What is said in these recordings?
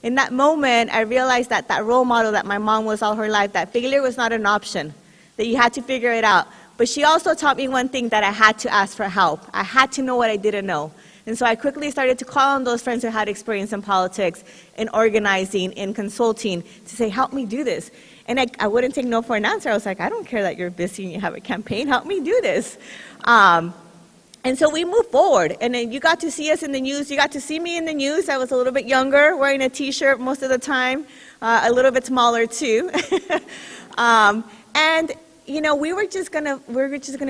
In that moment, I realized that that role model that my mom was all her life, that failure was not an option, that you had to figure it out. But she also taught me one thing, that I had to ask for help. I had to know what I didn't know. And so I quickly started to call on those friends who had experience in politics, in organizing, in consulting, to say, help me do this. And I wouldn't take no for an answer. I was like, I don't care that you're busy and you have a campaign. Help me do this. And so we moved forward. And then you got to see us in the news. You got to see me in the news. I was a little bit younger, wearing a T-shirt most of the time, a little bit smaller too. And you know, we were just gonna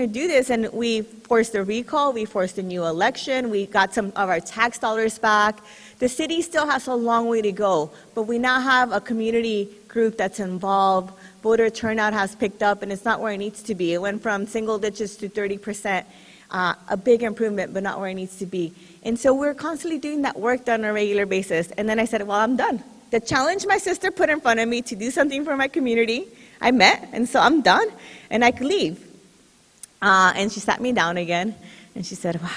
do this, and we forced a recall, we forced a new election, we got some of our tax dollars back. The city still has a long way to go, but we now have a community group that's involved. Voter turnout has picked up, and it's not where it needs to be. It went from single digits to 30%, a big improvement, but not where it needs to be. And so we're constantly doing that work on a regular basis. And then I said, well, I'm done. The challenge my sister put in front of me to do something for my community, I met, and so I'm done, and I could leave. And she sat me down again, and she said, wow,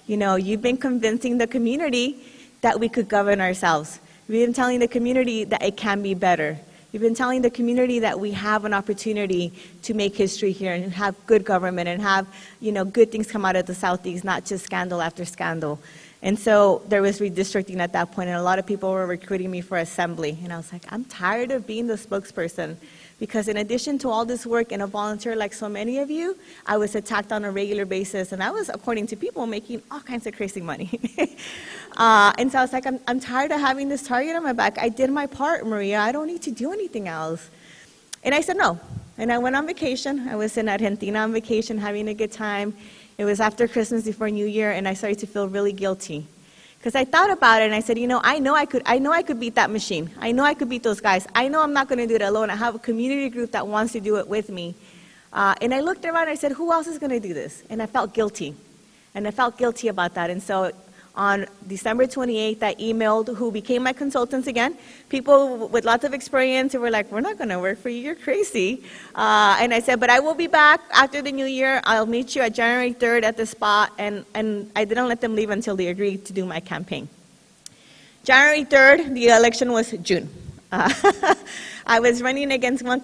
you know, you've been convincing the community that we could govern ourselves. We've been telling the community that it can be better. We've been telling the community that we have an opportunity to make history here and have good government and have, you know, good things come out of the Southeast, not just scandal after scandal. And so there was redistricting at that point, and a lot of people were recruiting me for assembly. And I was like, I'm tired of being the spokesperson. Because in addition to all this work and a volunteer like so many of you, I was attacked on a regular basis, and I was, according to people, making all kinds of crazy money. And so I was like, I'm tired of having this target on my back. I did my part, Maria. I don't need to do anything else. And I said no. And I went on vacation. I was in Argentina on vacation, having a good time. It was after Christmas, before New Year, and I started to feel really guilty. Because I thought about it, and I said, you know I could beat that machine. I know I could beat those guys. I know I'm not going to do it alone. I have a community group that wants to do it with me. And I looked around, and I said, who else is going to do this? And I felt guilty. And I felt guilty about that. And so on December 28th, I emailed who became my consultants again, people with lots of experience who were like, we're not going to work for you, you're crazy. And I said, but I will be back after the new year. I'll meet you at January 3rd at the spot. And I didn't let them leave until they agreed to do my campaign. January 3rd, the election was June. I was running against one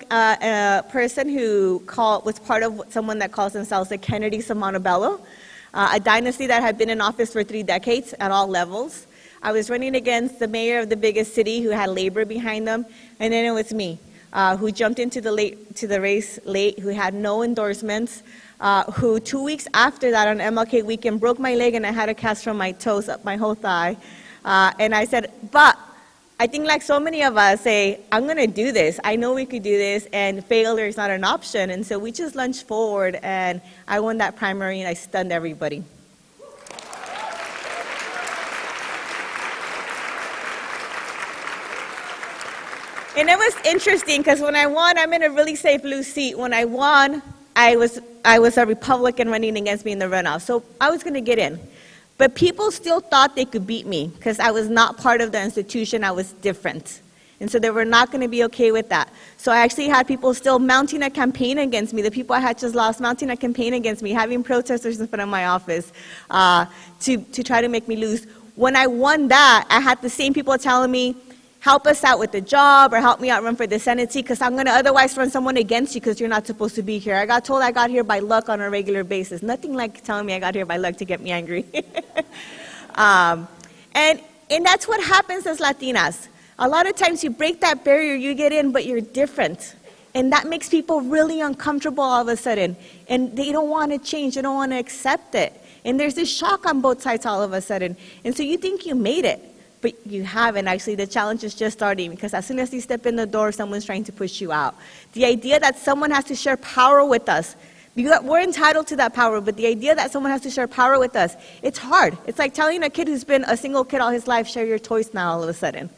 person who was part of someone that calls themselves the Kennedys of Montebello. A dynasty that had been in office for 3 decades at all levels. I was running against the mayor of the biggest city who had labor behind them, and then it was me, who jumped into the race late, who had no endorsements, who 2 weeks after that on MLK weekend broke my leg and I had a cast from my toes up my whole thigh. And I said, but I think like so many of us say, I'm going to do this. I know we could do this, and failure is not an option. And so we just lunged forward, and I won that primary, and I stunned everybody. And it was interesting, because when I won, I'm in a really safe blue seat. When I won, I was a Republican running against me in the runoff. So I was going to get in. But people still thought they could beat me because I was not part of the institution. I was different. And so they were not going to be okay with that. So I actually had people still mounting a campaign against me. The people I had just lost mounting a campaign against me, having protesters in front of my office to try to make me lose. When I won that, I had the same people telling me, help us out with the job or help me out run for the Senate seat because I'm going to otherwise run someone against you because you're not supposed to be here. I got told I got here by luck on a regular basis. Nothing like telling me I got here by luck to get me angry. And that's what happens as Latinas. A lot of times you break that barrier, you get in, but you're different. And that makes people really uncomfortable all of a sudden. And they don't want to change. They don't want to accept it. And there's this shock on both sides all of a sudden. And so you think you made it. But you haven't. Actually, the challenge is just starting because as soon as you step in the door, someone's trying to push you out. The idea that someone has to share power with us, we're entitled to that power, but the idea that someone has to share power with us, it's hard. It's like telling a kid who's been a single kid all his life, share your toys now all of a sudden.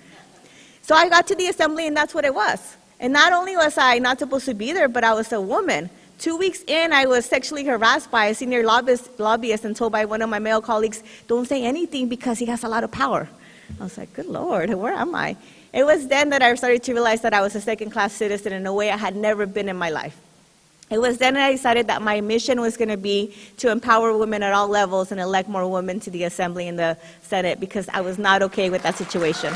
So I got to the assembly, and that's what it was. And not only was I not supposed to be there, but I was a woman. 2 weeks in, I was sexually harassed by a senior lobbyist and told by one of my male colleagues, don't say anything because he has a lot of power. I was like, good Lord, where am I? It was then that I started to realize that I was a second-class citizen in a way I had never been in my life. It was then that I decided that my mission was going to be to empower women at all levels and elect more women to the Assembly and the Senate because I was not okay with that situation.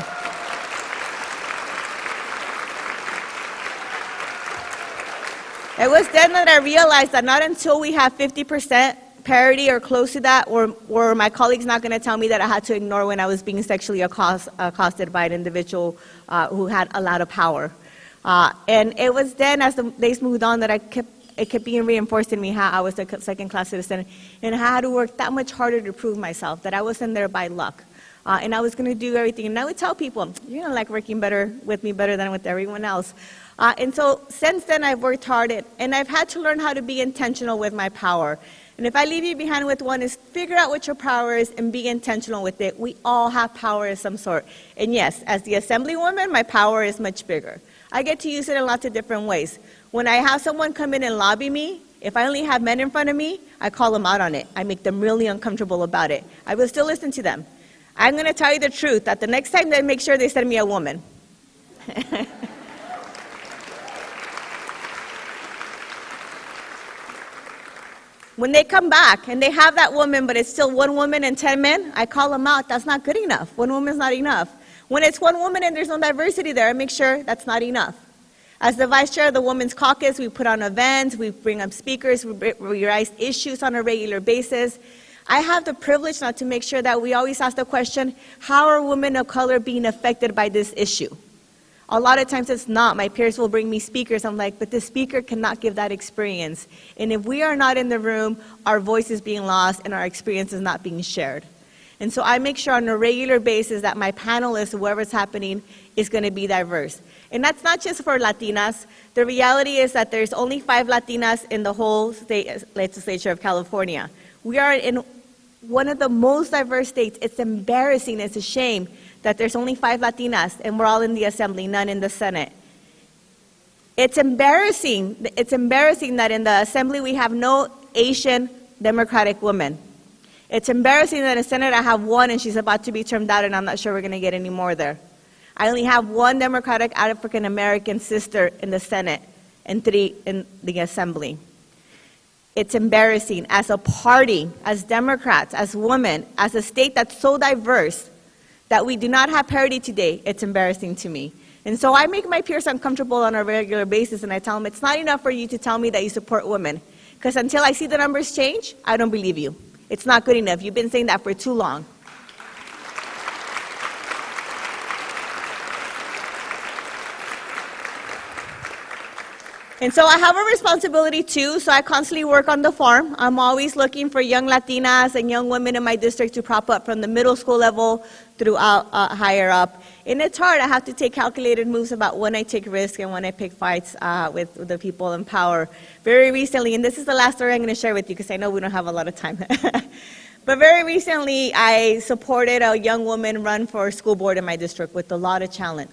It was then that I realized that not until we have 50% parity or close to that, or my colleagues not going to tell me that I had to ignore when I was being sexually accosted by an individual who had a lot of power. And it was then, as the days moved on, that it kept being reinforced in me how I was a second-class citizen and how I had to work that much harder to prove myself, that I wasn't there by luck. And I was going to do everything. And I would tell people, you're going to like working with me better than with everyone else. And so since then, I've worked hard, and I've had to learn how to be intentional with my power. And if I leave you behind with one, is figure out what your power is and be intentional with it. We all have power of some sort. And yes, as the Assemblywoman, my power is much bigger. I get to use it in lots of different ways. When I have someone come in and lobby me, if I only have men in front of me, I call them out on it. I make them really uncomfortable about it. I will still listen to them. I'm going to tell you the truth, that the next time they make sure they send me a woman. When they come back and they have that woman, but it's still one woman and 10 men, I call them out. That's not good enough. One woman's not enough. When it's one woman and there's no diversity there, I make sure that's not enough. As the vice chair of the Women's Caucus, we put on events, we bring up speakers, we raise issues on a regular basis. I have the privilege now to make sure that we always ask the question, how are women of color being affected by this issue? A lot of times it's not. My peers will bring me speakers. I'm like, but the speaker cannot give that experience. And if we are not in the room, our voice is being lost and our experience is not being shared. And so I make sure on a regular basis that my panelists, whoever's happening, is going to be diverse. And that's not just for Latinas. The reality is that there's only 5 Latinas in the whole state legislature of California. We are in one of the most diverse states. It's embarrassing. It's a shame that there's only 5 Latinas and we're all in the Assembly, none in the Senate. It's embarrassing. It's embarrassing that in the Assembly we have no Asian Democratic women. It's embarrassing that in the Senate I have one and she's about to be termed out and I'm not sure we're going to get any more there. I only have one Democratic African American sister in the Senate and 3 in the Assembly. It's embarrassing as a party, as Democrats, as women, as a state that's so diverse that we do not have parity today. It's embarrassing to me. And so I make my peers uncomfortable on a regular basis and I tell them it's not enough for you to tell me that you support women, because until I see the numbers change, I don't believe you. It's not good enough. You've been saying that for too long. And so I have a responsibility too, so I constantly work on the farm. I'm always looking for young Latinas and young women in my district to prop up from the middle school level throughout higher up. And it's hard. I have to take calculated moves about when I take risks and when I pick fights with the people in power. Very recently, and this is the last story I'm going to share with you because I know we don't have a lot of time. But very recently, I supported a young woman run for school board in my district with a lot of talent.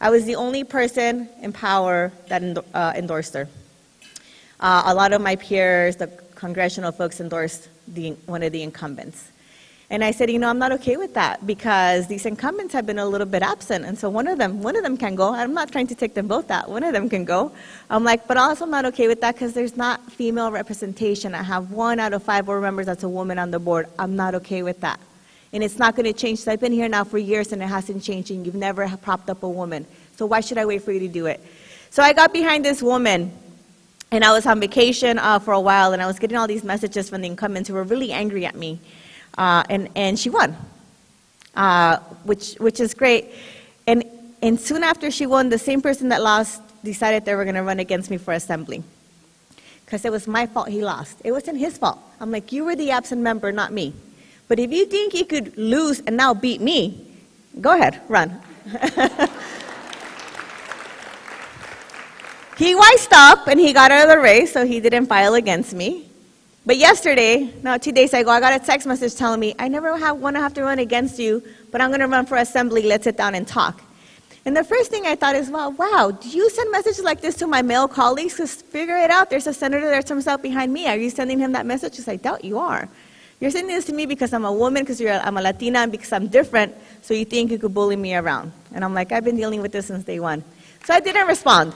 I was the only person in power that endorsed her. A lot of my peers, the congressional folks, endorsed one of the incumbents. And I said, I'm not okay with that because these incumbents have been a little bit absent. And so one of them can go. I'm not trying to take them both out. One of them can go. I'm like, but also I'm not okay with that because there's not female representation. I have 1 out of 5 board members that's a woman on the board. I'm not okay with that. And it's not going to change. So I've been here now for years and it hasn't changed and you've never propped up a woman. So why should I wait for you to do it? So I got behind this woman and I was on vacation for a while and I was getting all these messages from the incumbents who were really angry at me. And she won, which is great. And soon after she won, the same person that lost decided they were going to run against me for assembly. Because it was my fault he lost. It wasn't his fault. I'm like, you were the absent member, not me. But if you think you could lose and now beat me, go ahead, run. He wised up and he got out of the race, so he didn't file against me. But yesterday, 2 days ago, I got a text message telling me, I never want to have to run against you, but I'm going to run for assembly. Let's sit down and talk. And the first thing I thought is, well, wow, do you send messages like this to my male colleagues? Because figure it out. There's a senator that comes out behind me. Are you sending him that message? Because I doubt you are. You're sending this to me because I'm a woman, because I'm a Latina, and because I'm different, so you think you could bully me around. And I'm like, I've been dealing with this since day one. So I didn't respond.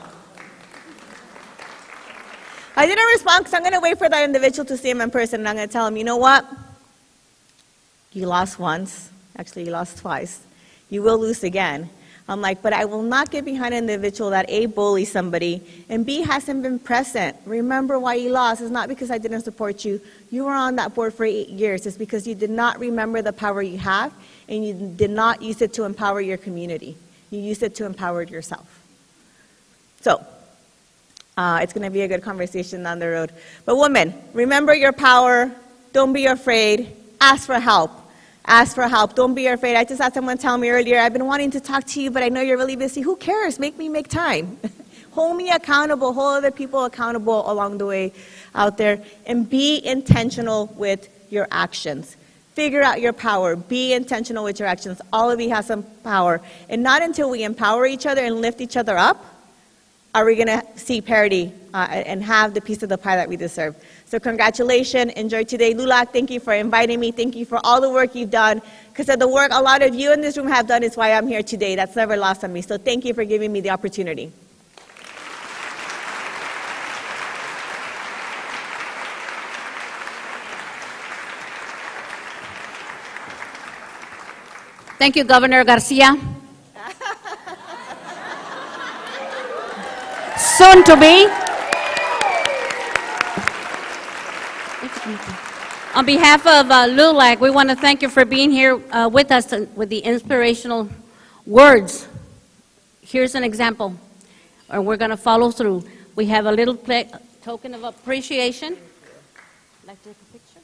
I didn't respond because I'm going to wait for that individual to see him in person, and I'm going to tell him, you know what? You lost once. Actually, you lost twice. You will lose again. I'm like, but I will not get behind an individual that A, bullies somebody, and B, hasn't been present. Remember why you lost. It's not because I didn't support you. You were on that board for 8 years. It's because you did not remember the power you have, and you did not use it to empower your community. You used it to empower yourself. So, it's going to be a good conversation down the road. But women, remember your power. Don't be afraid. Ask for help. Ask for help. Don't be afraid. I just had someone tell me earlier, I've been wanting to talk to you, but I know you're really busy. Who cares? Make me make time. Hold me accountable. Hold other people accountable along the way out there. And be intentional with your actions. Figure out your power. Be intentional with your actions. All of you have some power. And not until we empower each other and lift each other up are we going to see parity and have the piece of the pie that we deserve. So congratulations. Enjoy today. LULAC, thank you for inviting me. Thank you for all the work you've done. Because of the work a lot of you in this room have done is why I'm here today. That's never lost on me. So thank you for giving me the opportunity. Thank you, Governor Garcia. Soon to be. On behalf of LULAC, we want to thank you for being here with us with the inspirational words. Here's an example, and we're going to follow through. We have a little token of appreciation. Like to take a picture?